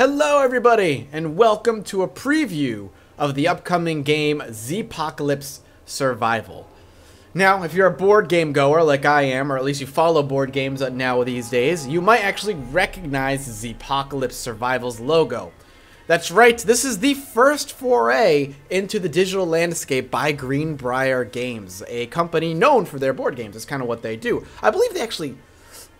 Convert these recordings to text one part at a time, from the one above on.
Hello everybody, and welcome to a preview of the upcoming game Zpocalypse Survival. Now, if you're a board game goer like I am, or at least you follow board games now these days, you might actually recognize Zpocalypse Survival's logo. That's right, this is the first foray into the digital landscape by Greenbrier Games, a company known for their board games. That's kind of what they do. I believe they actually...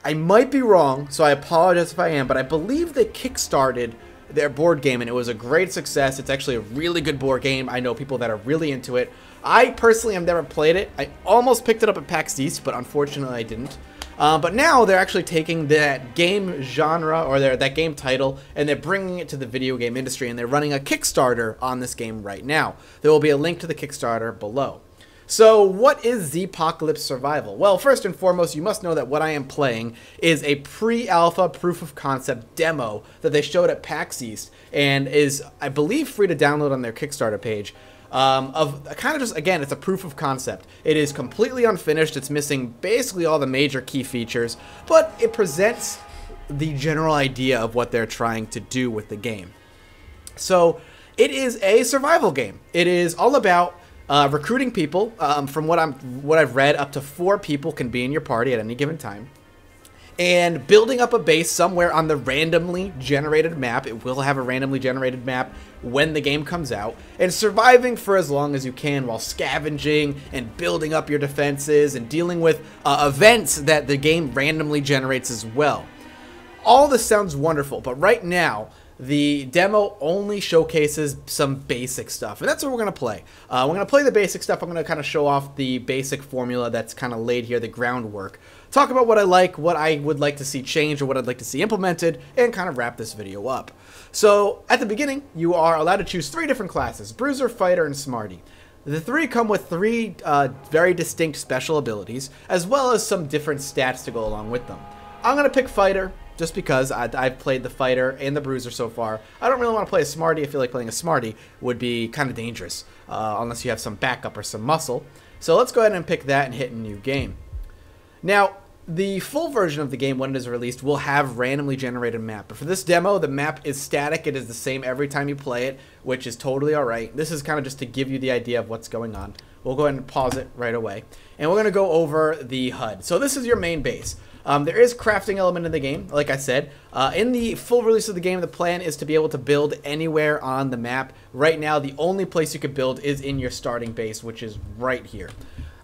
I might be wrong, so I apologize if I am, but I believe they kickstarted their board game, and it was a great success. It's actually a really good board game. I know people that are really into it. I personally have never played it. I almost picked it up at PAX East, but unfortunately I didn't. But now they're actually taking that game genre, or that game title, and they're bringing it to the video game industry, and they're running a Kickstarter on this game right now. There will be a link to the Kickstarter below. So, what is Zpocalypse Survival? Well, first and foremost, you must know that what I am playing is a pre-alpha proof-of-concept demo that they showed at PAX East, and is, I believe, free to download on their Kickstarter page. Of kind of just, again, it's a proof of concept. It is completely unfinished. It's missing basically all the major key features, but it presents the general idea of what they're trying to do with the game. So, it is a survival game. It is all about recruiting people. From what I've read, up to 4 people can be in your party at any given time, and building up a base somewhere on the randomly generated map. It will have a randomly generated map when the game comes out, and surviving for as long as you can while scavenging and building up your defenses and dealing with events that the game randomly generates as well. All this sounds wonderful, but right now the demo only showcases some basic stuff, and that's what we're going to play. We're going to play the basic stuff. I'm going to kind of show off the basic formula that's kind of laid here, the groundwork. Talk about what I like, what I would like to see changed, or what I'd like to see implemented, and kind of wrap this video up. So, at the beginning, you are allowed to choose 3 different classes: Bruiser, Fighter, and Smarty. The 3 come with 3 very distinct special abilities, as well as some different stats to go along with them. I'm going to pick Fighter, just because I've played the Fighter and the Bruiser so far. I don't really want to play a Smarty. I feel like playing a Smarty would be kind of dangerous, unless you have some backup or some muscle. So let's go ahead and pick that and hit a new game. Now, the full version of the game, when it is released, will have randomly generated map. But for this demo, the map is static. It is the same every time you play it, which is totally alright. This is kind of just to give you the idea of what's going on. We'll go ahead and pause it right away. And we're going to go over the HUD. So this is your main base. There is crafting element in the game, like I said. In the full release of the game, the plan is to be able to build anywhere on the map. Right now, the only place you could build is in your starting base, which is right here.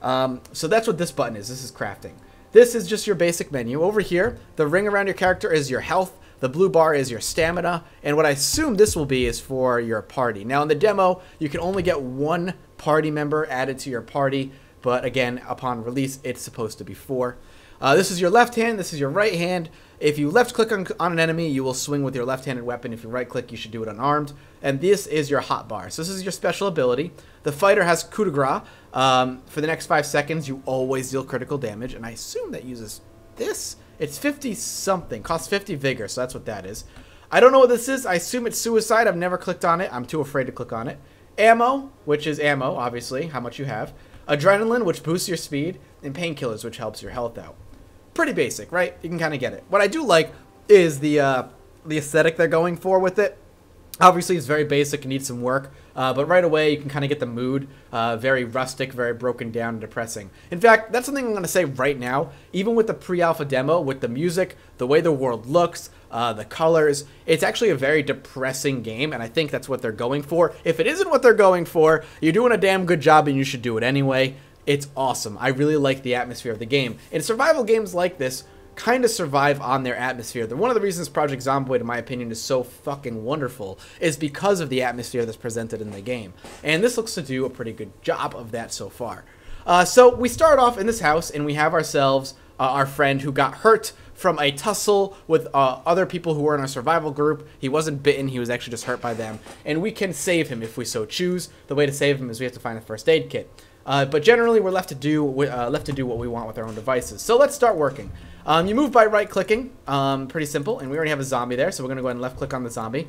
So that's what this button is. This is crafting. This is just your basic menu. Over here, the ring around your character is your health. The blue bar is your stamina. And what I assume this will be is for your party. Now, in the demo, you can only get 1 party member added to your party. But again, upon release, it's supposed to be 4. This is your left hand, this is your right hand. If you left click on an enemy, you will swing with your left-handed weapon. If you right click, you should do it unarmed. And this is your hotbar. So this is your special ability. The Fighter has coup de grace. For the next 5 seconds, you always deal critical damage. And I assume that uses this. It's 50 something, costs 50 vigor, so that's what that is. I don't know what this is. I assume it's suicide. I've never clicked on it. I'm too afraid to click on it. Ammo, which is ammo, obviously, how much you have. Adrenaline, which boosts your speed. And painkillers, which helps your health out. Pretty basic, right? You can kind of get it. What I do like is the aesthetic they're going for with it. Obviously, it's very basic and needs some work, but right away you can kind of get the mood. Very rustic, very broken down and depressing. In fact, that's something I'm going to say right now. Even with the pre-alpha demo, with the music, the way the world looks, the colors, it's actually a very depressing game, and I think that's what they're going for. If it isn't what they're going for, you're doing a damn good job, and you should do it anyway. It's awesome. I really like the atmosphere of the game. And survival games like this kind of survive on their atmosphere. One of the reasons Project Zomboid, in my opinion, is so fucking wonderful is because of the atmosphere that's presented in the game. And this looks to do a pretty good job of that so far. So we start off in this house, and we have ourselves our friend who got hurt from a tussle with other people who were in our survival group. He wasn't bitten, he was actually just hurt by them. And we can save him if we so choose. The way to save him is we have to find a first aid kit. But generally, we're left to do what we want with our own devices. So let's start working. You move by right-clicking. Pretty simple. And we already have a zombie there, so we're going to go ahead and left-click on the zombie.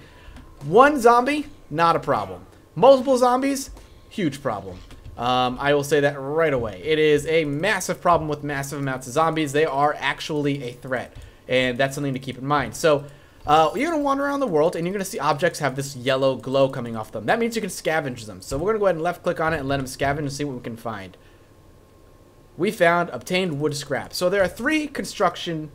1 zombie, not a problem. Multiple zombies, huge problem. I will say that right away. It is a massive problem with massive amounts of zombies. They are actually a threat, and that's something to keep in mind. So you're going to wander around the world, and you're going to see objects have this yellow glow coming off them. That means you can scavenge them. So we're going to go ahead and left click on it and let them scavenge and see what we can find. We found obtained wood scrap. So there are 3 construction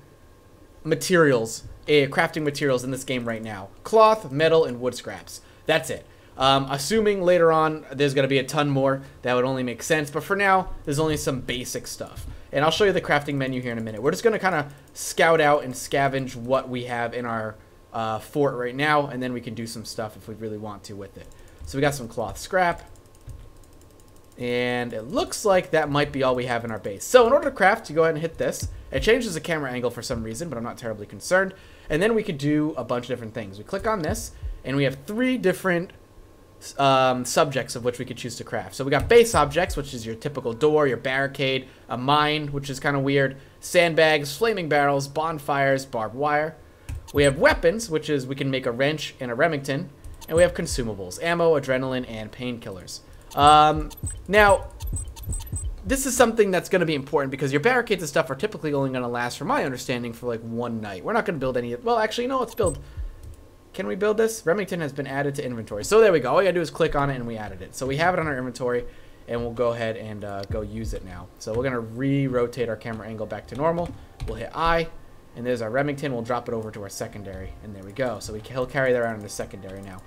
materials, crafting materials in this game right now. Cloth, metal, and wood scraps. That's it. Assuming later on there's going to be a ton more, that would only make sense. But for now, there's only some basic stuff. And I'll show you the crafting menu here in a minute. We're just going to kind of scout out and scavenge what we have in our fort right now, and then we can do some stuff if we really want to with it. So we got some cloth scrap. And it looks like that might be all we have in our base. So in order to craft, you go ahead and hit this. It changes the camera angle for some reason, but I'm not terribly concerned. And then we could do a bunch of different things. We click on this, and we have 3 different subjects of which we could choose to craft. So we got base objects, which is your typical door, your barricade, a mine, which is kind of weird, sandbags, flaming barrels, bonfires, barbed wire. We have weapons, which is we can make a wrench and a Remington. And we have consumables, ammo, adrenaline, and painkillers. Now, this is something that's going to be important because your barricades and stuff are typically only going to last, from my understanding, for like 1 night. We're not going to build any. Well, actually, no, let's build. Can we build this? Remington has been added to inventory. So there we go. All you gotta do is click on it and we added it. So we have it on our inventory and we'll go ahead and go use it now. So we're gonna re-rotate our camera angle back to normal. We'll hit I, and there's our Remington. We'll drop it over to our secondary, and there we go. So he'll carry that around in the secondary now.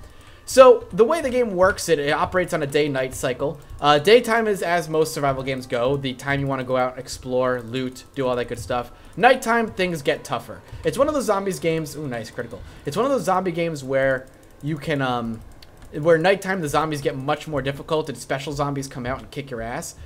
So the way the game works, it operates on a day-night cycle. Daytime is as most survival games go, the time you want to go out, explore, loot, do all that good stuff. Nighttime, things get tougher. It's one of those zombies games. Ooh, nice, critical. It's one of those zombie games where you can, where nighttime the zombies get much more difficult and special zombies come out and kick your ass.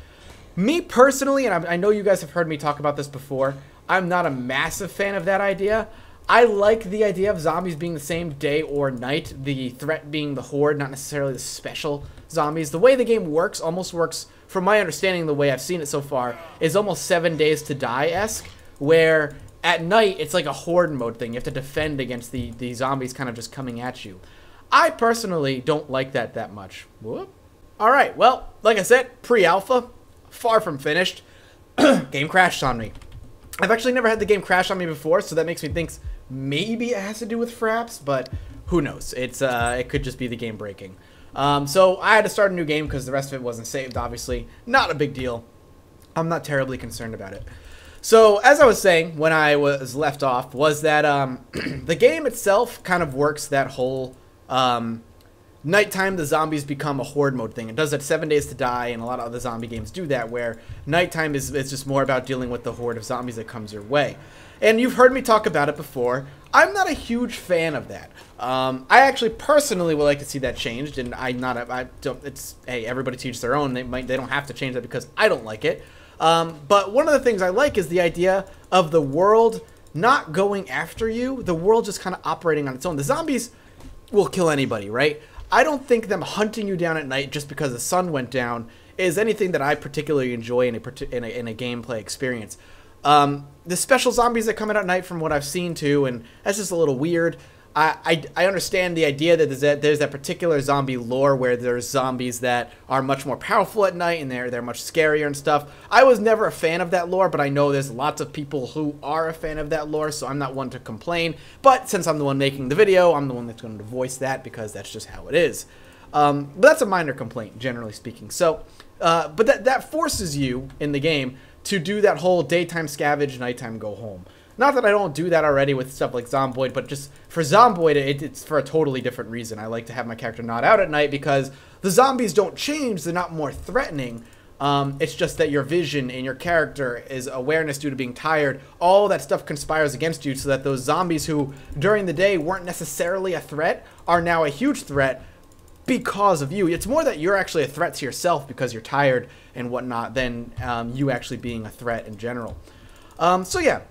Me personally, and I know you guys have heard me talk about this before, I'm not a massive fan of that idea. I like the idea of zombies being the same day or night, the threat being the horde, not necessarily the special zombies. The way the game works almost works, from my understanding, the way I've seen it so far, is almost 7 days to die-esque, where at night it's like a horde mode thing. You have to defend against the zombies kind of just coming at you. I personally don't like that much. Whoop. All right, well, like I said, pre-alpha, far from finished. Game crashed on me. I've actually never had the game crash on me before, so that makes me think maybe it has to do with fraps, but who knows? It could just be the game breaking. So I had to start a new game because the rest of it wasn't saved, obviously. Not a big deal. I'm not terribly concerned about it. So as I was saying when I was left off, was that the game itself kind of works that whole nighttime the zombies become a horde mode thing. It does that 7 days to die, and a lot of other zombie games do that, where nighttime is just more about dealing with the horde of zombies that comes your way. And you've heard me talk about it before. I'm not a huge fan of that. I actually personally would like to see that changed, and hey, everybody to each their own. They don't have to change that because I don't like it. But one of the things I like is the idea of the world not going after you, the world just kind of operating on its own. The zombies will kill anybody, right? I don't think them hunting you down at night just because the sun went down is anything that I particularly enjoy in a gameplay experience. The special zombies that come out at night, from what I've seen too, and that's just a little weird. I understand the idea that there's that particular zombie lore where there's zombies that are much more powerful at night and they're much scarier and stuff. I was never a fan of that lore, but I know there's lots of people who are a fan of that lore, so I'm not one to complain. But since I'm the one making the video, I'm the one that's going to voice that because that's just how it is. But that's a minor complaint, generally speaking. So, but that forces you in the game to do that whole daytime scavenge, nighttime go home. Not that I don't do that already with stuff like Zomboid, but just for Zomboid, it's for a totally different reason. I like to have my character not out at night because the zombies don't change. They're not more threatening. It's just that your vision and your character is awareness due to being tired. All that stuff conspires against you so that those zombies who during the day weren't necessarily a threat are now a huge threat because of you. It's more that you're actually a threat to yourself because you're tired and whatnot than you actually being a threat in general. So yeah.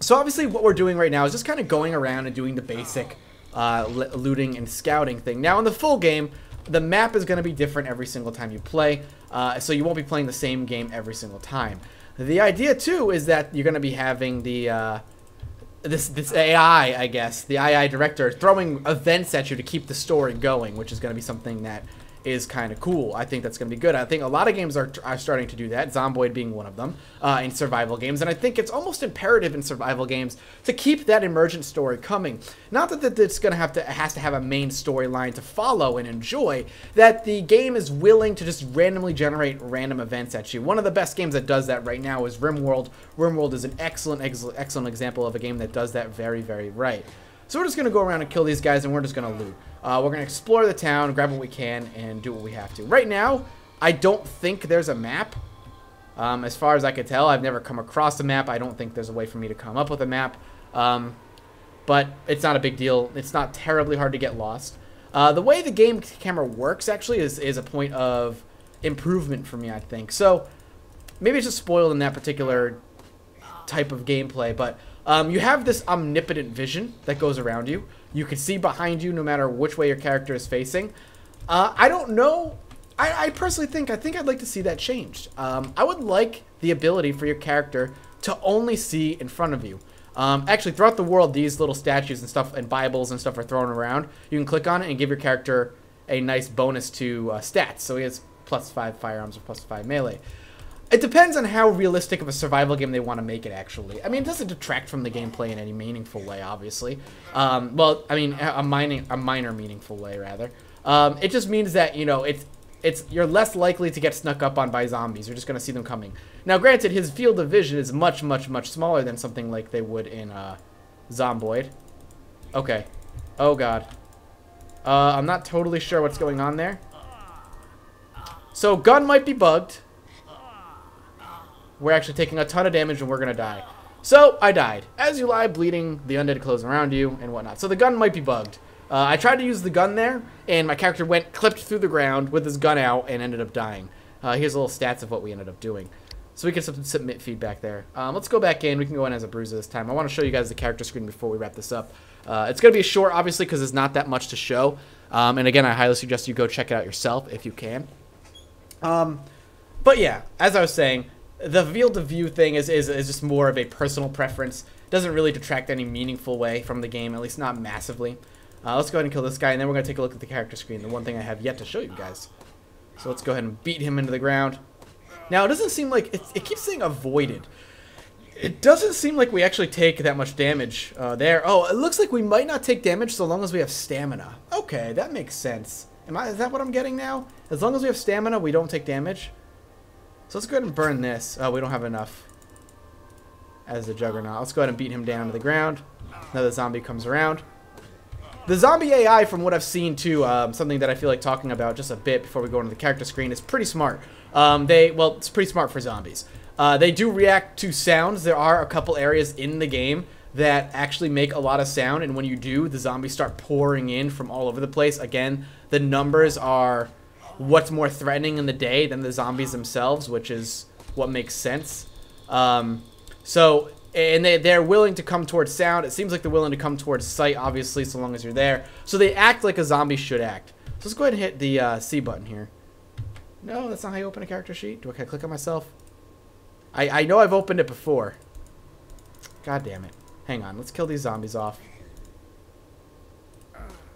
So obviously what we're doing right now is just kind of going around and doing the basic looting and scouting thing. Now in the full game, the map is going to be different every single time you play, so you won't be playing the same game every single time. The idea too is that you're going to be having the this AI, I guess, the AI director throwing events at you to keep the story going, which is going to be something that is kind of cool. I think that's going to be good. I think a lot of games are starting to do that, Zomboid being one of them, in survival games. And I think it's almost imperative in survival games to keep that emergent story coming. Not that it's going to it has to have a main storyline to follow and enjoy, that the game is willing to just randomly generate random events at you. One of the best games that does that right now is RimWorld. RimWorld is an excellent example of a game that does that very, very right. So we're just going to go around and kill these guys, and we're just going to loot. We're going to explore the town, grab what we can, and do what we have to. Right now, I don't think there's a map. As far as I can tell, I've never come across a map. I don't think there's a way for me to come up with a map. But it's not a big deal. It's not terribly hard to get lost. The way the game camera works, actually, is a point of improvement for me, I think. So maybe it's just spoiled in that particular type of gameplay, but you have this omnipotent vision that goes around you. You can see behind you no matter which way your character is facing. I don't know. I personally think I'd like to see that changed. I would like the ability for your character to only see in front of you. Actually, throughout the world, these little statues and stuff and Bibles and stuff are thrown around. You can click on it and give your character a nice bonus to stats. So he has +5 firearms or +5 melee. It depends on how realistic of a survival game they want to make it, actually. I mean, it doesn't detract from the gameplay in any meaningful way, obviously. Well, I mean, a minor meaningful way, rather. It just means that, you know, you're less likely to get snuck up on by zombies. You're just going to see them coming. Now, granted, his field of vision is much, much, much smaller than something like they would in Zomboid. Okay. Oh, God. I'm not totally sure what's going on there. So, gun might be bugged. We're actually taking a ton of damage and we're going to die. So, I died. As you lie, bleeding, the undead close around you and whatnot. So, the gun might be bugged. I tried to use the gun there, and my character clipped through the ground with his gun out and ended up dying. Here's a little stats of what we ended up doing. So we can submit feedback there. Let's go back in. We can go in as a bruiser this time. I want to show you guys the character screen before we wrap this up. It's going to be short, obviously, because there's not that much to show. And again, I highly suggest you go check it out yourself if you can. But yeah, as I was saying, the field of view thing is just more of a personal preference. It doesn't really detract any meaningful way from the game, at least not massively. Let's go ahead and kill this guy, and then we're going to take a look at the character screen, the one thing I have yet to show you guys. So let's go ahead and beat him into the ground. Now, it doesn't seem like... It keeps saying avoided. It doesn't seem like we actually take that much damage there. Oh, it looks like we might not take damage so long as we have stamina. Okay, that makes sense. Is that what I'm getting now? As long as we have stamina, we don't take damage? So let's go ahead and burn this. Oh, we don't have enough as the Juggernaut. Let's go ahead and beat him down to the ground. Another zombie comes around. The zombie AI, from what I've seen too, something that I feel like talking about just a bit before we go into the character screen, is pretty smart. Well, it's pretty smart for zombies. They do react to sounds. There are a couple areas in the game that actually make a lot of sound, and when you do, the zombies start pouring in from all over the place. Again, the numbers are what's more threatening in the day than the zombies themselves, which is what makes sense. And they're willing to come towards sound. It seems like they're willing to come towards sight, obviously, so long as you're there. So they act like a zombie should act. So let's go ahead and hit the C button here. No, that's not how you open a character sheet. Can I click on myself? I know I've opened it before. God damn it. Hang on. Let's kill these zombies off.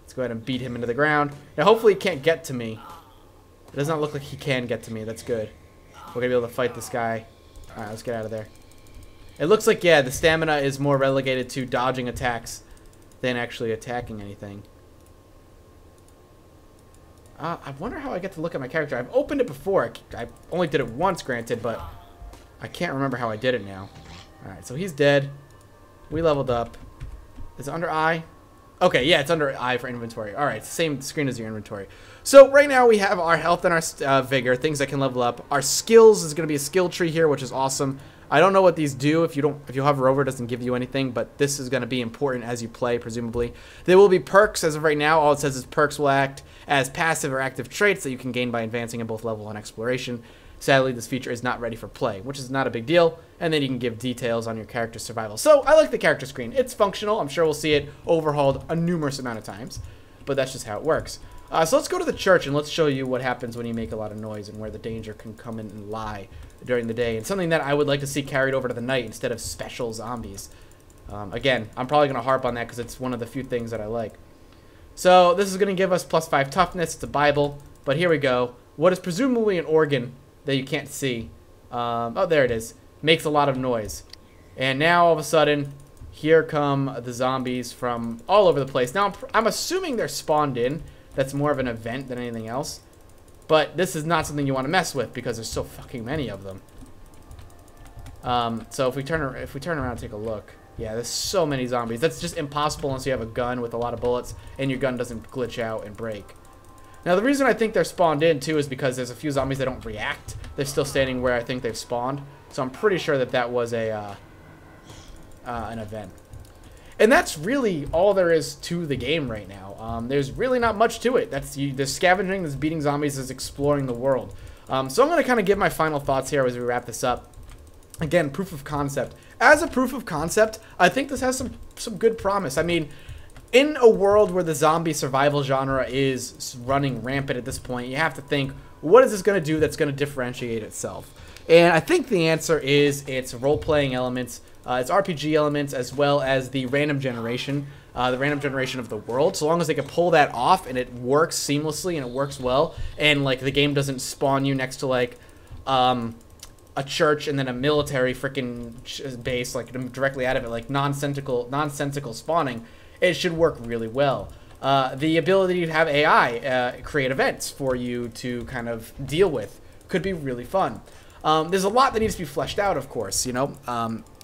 Let's go ahead and beat him into the ground. Now, hopefully he can't get to me. It does not look like he can get to me. That's good. We're going to be able to fight this guy. Alright, let's get out of there. It looks like, yeah, the stamina is more relegated to dodging attacks than actually attacking anything. I wonder how I get to look at my character. I've opened it before. I only did it once, granted, but I can't remember how I did it now. Alright, so he's dead. We leveled up. Is it under I? Okay, yeah, it's under I for inventory. Alright, it's the same screen as your inventory. So right now we have our health and our vigor, things that can level up. Our skills is going to be a skill tree here, which is awesome. I don't know what these do. If you hover over, it doesn't give you anything, but this is going to be important as you play, presumably. There will be perks. As of right now, all it says is perks will act as passive or active traits that you can gain by advancing in both level and exploration. Sadly, this feature is not ready for play, which is not a big deal, and then you can give details on your character's survival. So, I like the character screen. It's functional. I'm sure we'll see it overhauled a numerous amount of times, but that's just how it works. So let's go to the church and let's show you what happens when you make a lot of noise and where the danger can come in and lie during the day. And something that I would like to see carried over to the night instead of special zombies. Again, I'm probably going to harp on that because it's one of the few things that I like. So this is going to give us +5 toughness. It's a Bible. But here we go. What is presumably an organ that you can't see. Oh, there it is. Makes a lot of noise. And now, all of a sudden, here come the zombies from all over the place. Now, I'm assuming they're spawned in. That's more of an event than anything else. But this is not something you want to mess with because there's so fucking many of them. So if we turn around and take a look, yeah, there's so many zombies. That's just impossible unless you have a gun with a lot of bullets and your gun doesn't glitch out and break. Now, the reason I think they're spawned in, too, is because there's a few zombies that don't react. They're still standing where I think they've spawned. So I'm pretty sure that that was a an event. And that's really all there is to the game right now. There's really not much to it. There's scavenging, there's beating zombies, there's exploring the world. So I'm going to kind of give my final thoughts here as we wrap this up. Again, proof of concept. As a proof of concept, I think this has some good promise. I mean, in a world where the zombie survival genre is running rampant at this point, you have to think, what is this going to do that's going to differentiate itself? And I think the answer is its role-playing elements, its RPG elements, as well as the random generation of the world. So long as they can pull that off and it works seamlessly and it works well, and like the game doesn't spawn you next to like a church and then a military freaking base like directly out of it, like nonsensical spawning, it should work really well. The ability to have AI create events for you to kind of deal with could be really fun. There's a lot that needs to be fleshed out, of course, you know.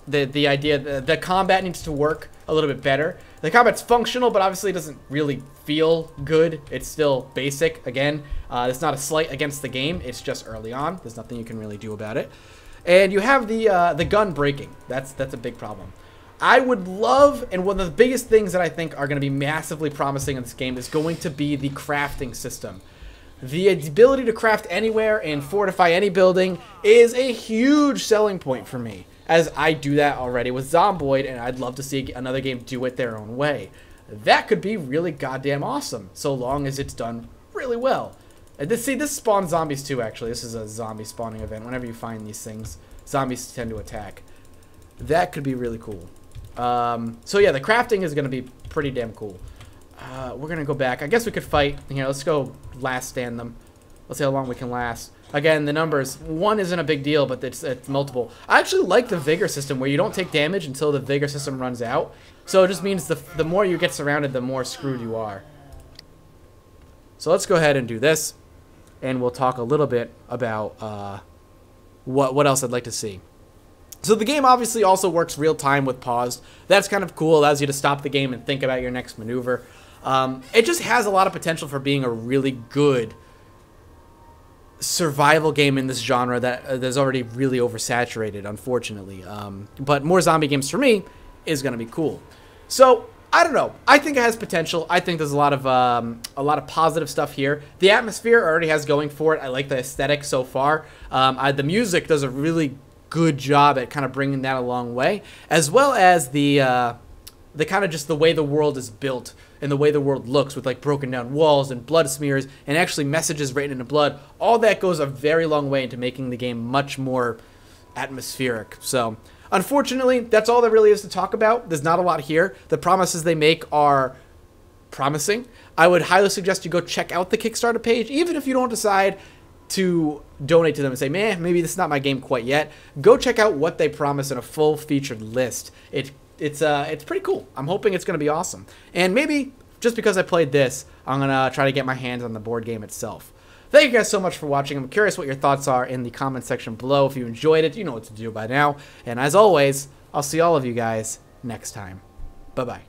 The idea, the combat needs to work a little bit better. The combat's functional, but obviously it doesn't really feel good. It's still basic. Again, it's not a slight against the game. It's just early on. There's nothing you can really do about it. And you have the gun breaking. That's a big problem. I would love, and one of the biggest things that I think are going to be massively promising in this game is going to be the crafting system. The ability to craft anywhere and fortify any building is a huge selling point for me, as I do that already with Zomboid, and I'd love to see another game do it their own way. That could be really goddamn awesome, so long as it's done really well. This spawns zombies too, actually. This is a zombie spawning event. Whenever you find these things, zombies tend to attack. That could be really cool. So yeah, the crafting is going to be pretty damn cool. We're going to go back. I guess we could fight. Here, let's go last stand them. Let's see how long we can last. Again, the numbers. 1 isn't a big deal, but it's multiple. I actually like the vigor system where you don't take damage until the vigor system runs out. So it just means the more you get surrounded, the more screwed you are. So let's go ahead and do this. And we'll talk a little bit about what else I'd like to see. So the game obviously also works real time with paused. That's kind of cool. Allows you to stop the game and think about your next maneuver. It just has a lot of potential for being a really good survival game in this genre that's already really oversaturated, unfortunately. But more zombie games for me is going to be cool. So I don't know. I think it has potential. I think there's a lot of positive stuff here. The atmosphere already has going for it. I like the aesthetic so far. The music does a really good job at kind of bringing that a long way, as well as the kind of just the way the world is built and the way the world looks with like broken down walls and blood smears and actually messages written into blood. All that goes a very long way into making the game much more atmospheric. So unfortunately, that's all there really is to talk about. There's not a lot here. The promises they make are promising. I would highly suggest you go check out the Kickstarter page, even if you don't decide to donate to them and say, man, maybe this is not my game quite yet. Go check out what they promise in a full featured list. It's pretty cool. I'm hoping it's going to be awesome. And maybe just because I played this, I'm going to try to get my hands on the board game itself. Thank you guys so much for watching. I'm curious what your thoughts are in the comment section below. If you enjoyed it, you know what to do by now. And as always, I'll see all of you guys next time. Bye-bye.